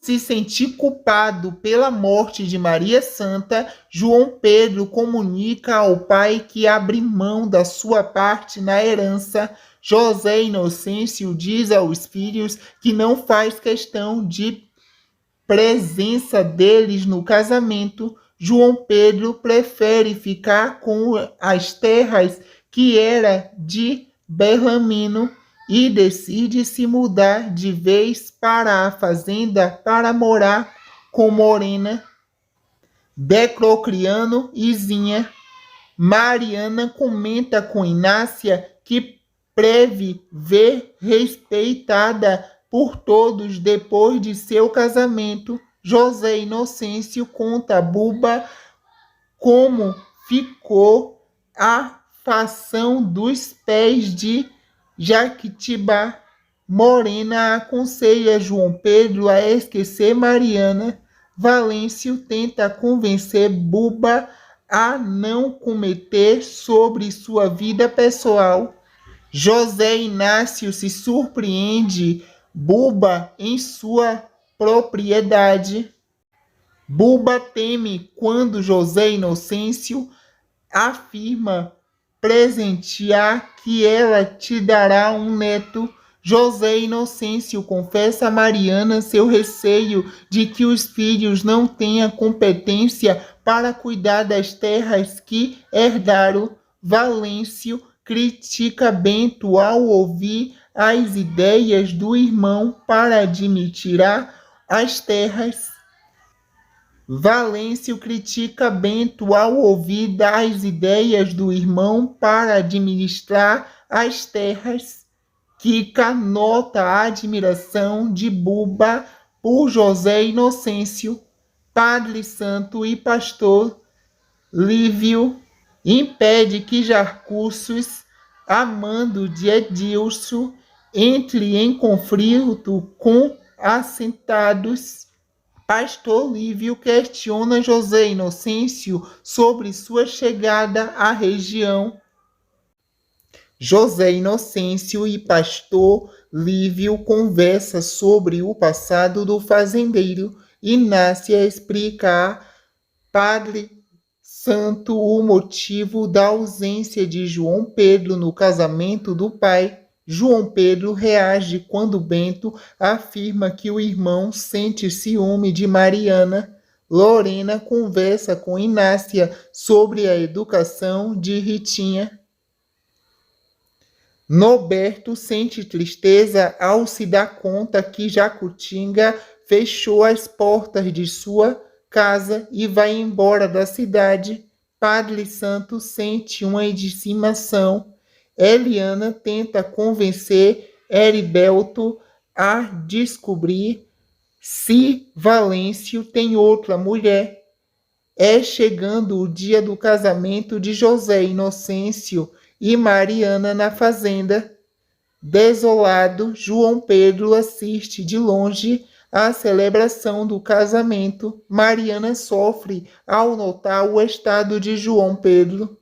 se sentir culpado pela morte de Maria Santa, João Pedro comunica ao pai que abre mão da sua parte na herança. José Inocêncio diz aos filhos que não faz questão de presença deles no casamento. João Pedro prefere ficar com as terras que era de Bellarmino e decide se mudar de vez para a fazenda para morar com Morena, Decrocriano e Zinha. Mariana comenta com Inácia que preve ver respeitada por todos depois de seu casamento. José Inocêncio conta a Buba como ficou a fação dos pés de Jaquitibá. Morena aconselha João Pedro a esquecer Mariana. Valêncio tenta convencer Buba a não cometer sobre sua vida pessoal. José Inácio se surpreende Buba em sua propriedade. Buba teme quando José Inocêncio afirma presentear que ela te dará um neto. José Inocêncio confessa a Mariana seu receio de que os filhos não tenham competência para cuidar das terras que herdaram. Valêncio critica Bento ao ouvir as ideias do irmão para administrar as terras. Valêncio critica Bento ao ouvir das ideias do irmão para administrar as terras. Kika nota a admiração de Buba por José Inocêncio. Padre Santo e pastor Lívio impede que Jarcúcius, amando de Edilson, entre em conflito com assentados. Pastor Lívio questiona José Inocêncio sobre sua chegada à região. José Inocêncio e pastor Lívio conversam sobre o passado do fazendeiro. Inácia explica a Padre Santo o motivo da ausência de João Pedro no casamento do pai. João Pedro reage quando Bento afirma que o irmão sente ciúme de Mariana. Lorena conversa com Inácia sobre a educação de Ritinha. Noberto sente tristeza ao se dar conta que Jacutinga fechou as portas de sua casa e vai embora da cidade. Padre Santo sente uma indignação. Eliana tenta convencer Heriberto a descobrir se Valêncio tem outra mulher. É chegando o dia do casamento de José Inocêncio e Mariana na fazenda. Desolado, João Pedro assiste de longe à celebração do casamento. Mariana sofre ao notar o estado de João Pedro.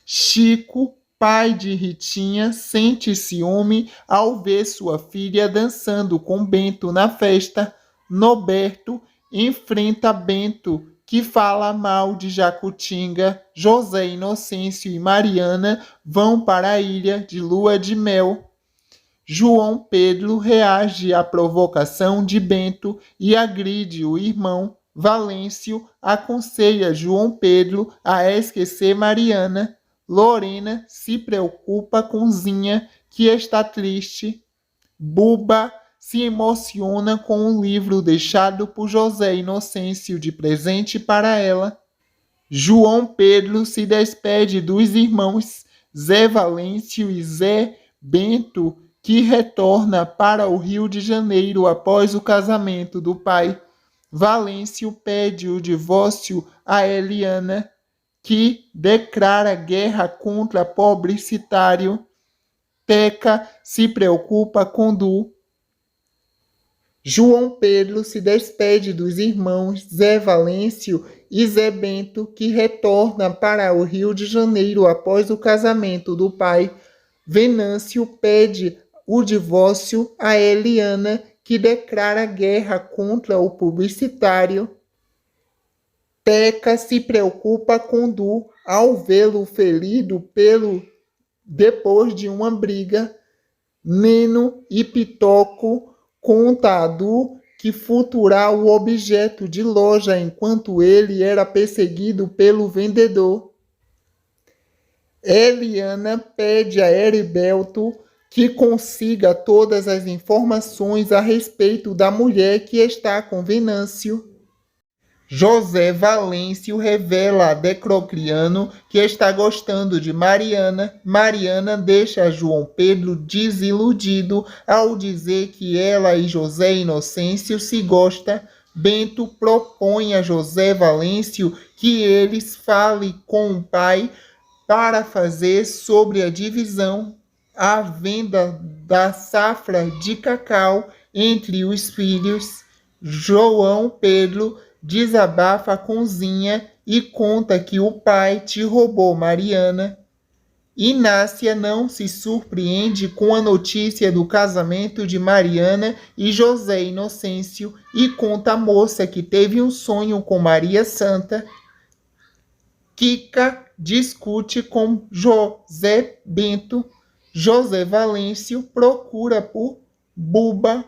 Chico, pai de Ritinha, sente ciúme ao ver sua filha dançando com Bento na festa. Noberto enfrenta Bento, que fala mal de Jacutinga. José Inocêncio e Mariana vão para a ilha de lua de mel. João Pedro reage à provocação de Bento e agride o irmão. Valêncio aconselha João Pedro a esquecer Mariana. Lorena se preocupa com Zinha, que está triste. Buba se emociona com o livro deixado por José Inocêncio de presente para ela. João Pedro se despede dos irmãos Zé Valêncio e Zé Bento, que retorna para o Rio de Janeiro após o casamento do pai. Valêncio pede o divórcio a Eliana, que declara guerra contra publicitário. Teca se preocupa com Du. João Pedro se despede dos irmãos Zé Valêncio e Zé Bento, que retorna para o Rio de Janeiro após o casamento do pai. Venâncio pede o divórcio a Eliana, que declara guerra contra o publicitário. Teca se preocupa com Du ao vê-lo ferido depois de uma briga. Neno e Pitoco conta a Du que furtará o objeto de loja enquanto ele era perseguido pelo vendedor. Eliana pede a Heriberto que consiga todas as informações a respeito da mulher que está com Venâncio. José Valêncio revela a Decocriano que está gostando de Mariana. Mariana deixa João Pedro desiludido ao dizer que ela e José Inocêncio se gostam. Bento propõe a José Valêncio que eles falem com o pai para fazer sobre a divisão, a venda da safra de cacau entre os filhos. João Pedro desabafa a cozinha e conta que o pai te roubou Mariana. Inácia não se surpreende com a notícia do casamento de Mariana e José Inocêncio e conta à moça que teve um sonho com Maria Santa. Kika discute com José Bento. José Valêncio procura por Buba.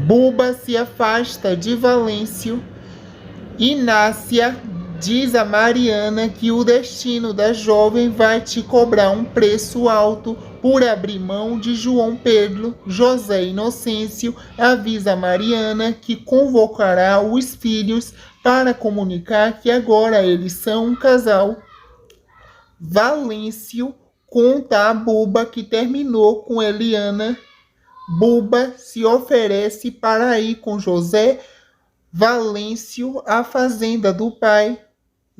Buba se afasta de Valêncio. Inácia diz a Mariana que o destino da jovem vai te cobrar um preço alto por abrir mão de João Pedro. José Inocêncio avisa a Mariana que convocará os filhos para comunicar que agora eles são um casal. Valêncio conta a Buba que terminou com Eliana. Buba se oferece para ir com José Valêncio à fazenda do pai.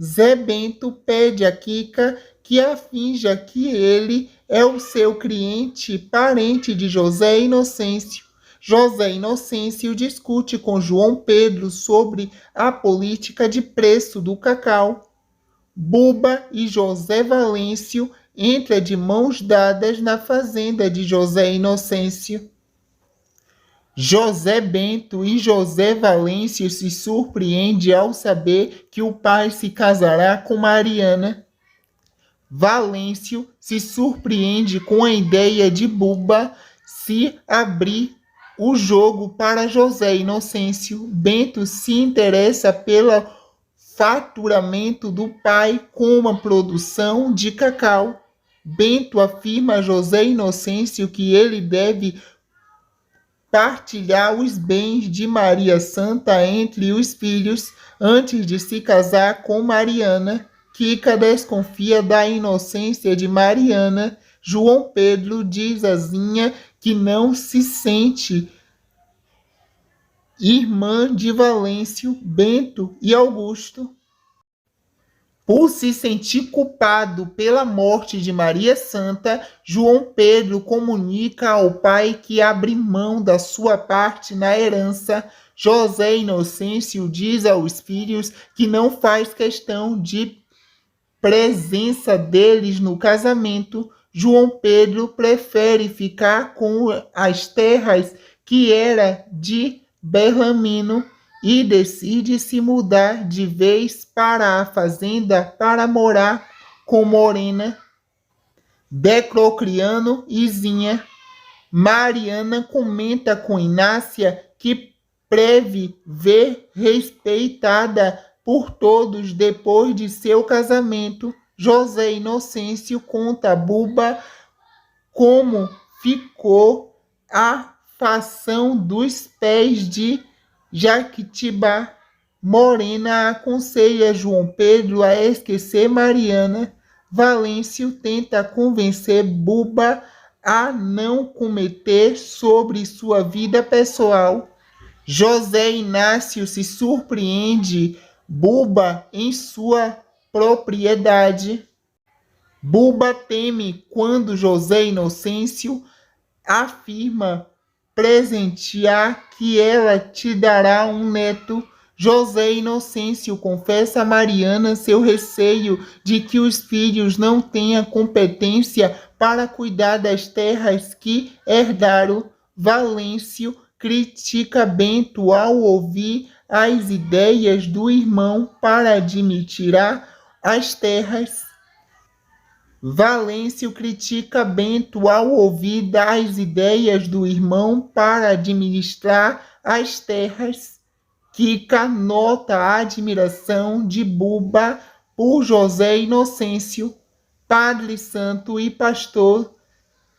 Zé Bento pede a Kika que a finja que ele é o seu cliente, parente de José Inocêncio. José Inocêncio discute com João Pedro sobre a política de preço do cacau. Buba e José Valêncio entram de mãos dadas na fazenda de José Inocêncio. José Bento e José Valêncio se surpreendem ao saber que o pai se casará com Mariana. Valêncio se surpreende com a ideia de Buba se abrir o jogo para José Inocêncio. Bento se interessa pelo faturamento do pai com uma produção de cacau. Bento afirma a José Inocêncio que ele deve partilhar os bens de Maria Santa entre os filhos antes de se casar com Mariana. Kika desconfia da inocência de Mariana. João Pedro diz a Zinha que não se sente irmã de Valêncio, Bento e Augusto. Por se sentir culpado pela morte de Maria Santa, João Pedro comunica ao pai que abre mão da sua parte na herança. José Inocêncio diz aos filhos que não faz questão de presença deles no casamento. João Pedro prefere ficar com as terras que era de Bellamino e decide se mudar de vez para a fazenda para morar com Morena, Decocriano e Zinha. Mariana comenta com Inácia que preve ver respeitada por todos depois de seu casamento. José Inocêncio conta a Buba como ficou a fação dos pés de Jaquitibá. Morena aconselha João Pedro a esquecer Mariana. Valêncio tenta convencer Buba a não cometer sobre sua vida pessoal. José Inácio se surpreende Buba em sua propriedade. Buba teme quando José Inocêncio afirma presentear que ela te dará um neto. José Inocêncio confessa a Mariana seu receio de que os filhos não tenham competência para cuidar das terras que herdaram. Valêncio critica Bento ao ouvir as ideias do irmão para administrar as terras. Valêncio critica Bento ao ouvir das ideias do irmão para administrar as terras. Quica nota a admiração de Buba por José Inocêncio, padre santo e pastor.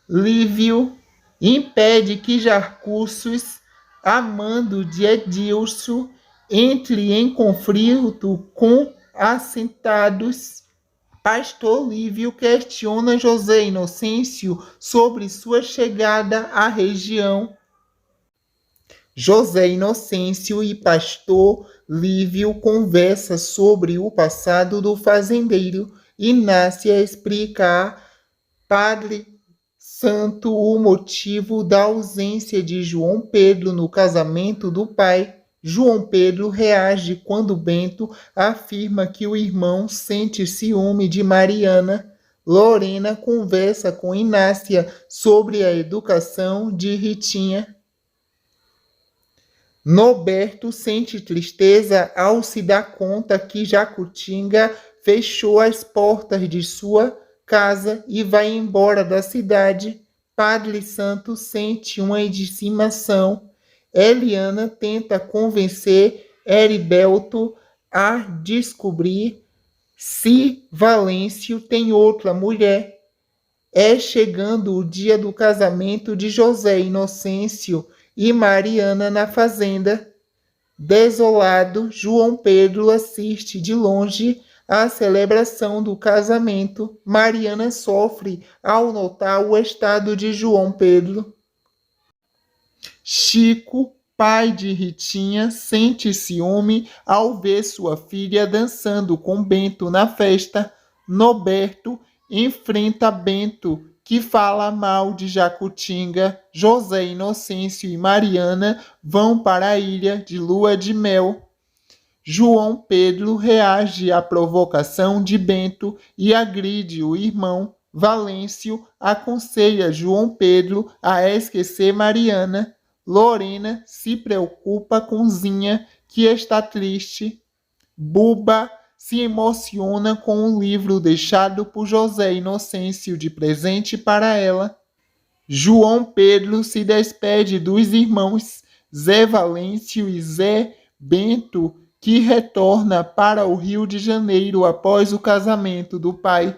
Lívio impede que Jarcúcius, amando de Edilson, entre em conflito com assentados. Pastor Lívio questiona José Inocêncio sobre sua chegada à região. José Inocêncio e pastor Lívio conversam sobre o passado do fazendeiro. Inácia explica a Padre Santo o motivo da ausência de João Pedro no casamento do pai. João Pedro reage quando Bento afirma que o irmão sente ciúme de Mariana. Lorena conversa com Inácia sobre a educação de Ritinha. Norberto sente tristeza ao se dar conta que Jacutinga fechou as portas de sua casa e vai embora da cidade. Padre Santo sente uma indignação. Eliana tenta convencer Heriberto a descobrir se Valêncio tem outra mulher. É chegando o dia do casamento de José Inocêncio e Mariana na fazenda. Desolado, João Pedro assiste de longe à celebração do casamento. Mariana sofre ao notar o estado de João Pedro. Chico, pai de Ritinha, sente ciúme ao ver sua filha dançando com Bento na festa. Norberto enfrenta Bento, que fala mal de Jacutinga. José Inocêncio e Mariana vão para a ilha de lua de mel. João Pedro reage à provocação de Bento e agride o irmão. Valêncio aconselha João Pedro a esquecer Mariana. Lorena se preocupa com Zinha, que está triste. Buba se emociona com um livro deixado por José Inocêncio de presente para ela. João Pedro se despede dos irmãos Zé Valêncio e Zé Bento, que retorna para o Rio de Janeiro após o casamento do pai.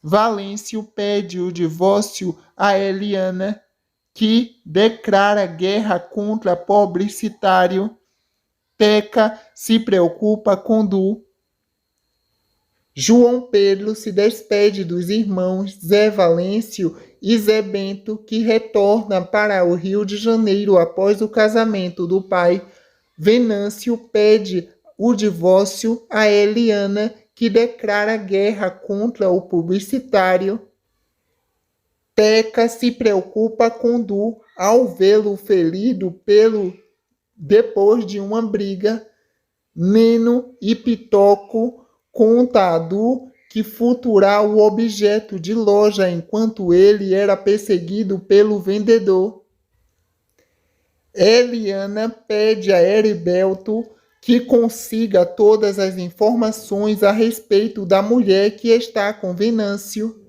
Valêncio pede o divórcio a Eliana, que declara guerra contra publicitário. Teca se preocupa com Du. João Pedro se despede dos irmãos Zé Valêncio e Zé Bento, que retorna para o Rio de Janeiro após o casamento do pai. Venâncio pede o divórcio a Eliana, que declara guerra contra o publicitário. Teca se preocupa com Du ao vê-lo ferido depois de uma briga. Neno e Pitoco conta a Du que furtará o objeto de loja enquanto ele era perseguido pelo vendedor. Eliana pede a Heriberto que consiga todas as informações a respeito da mulher que está com Venâncio.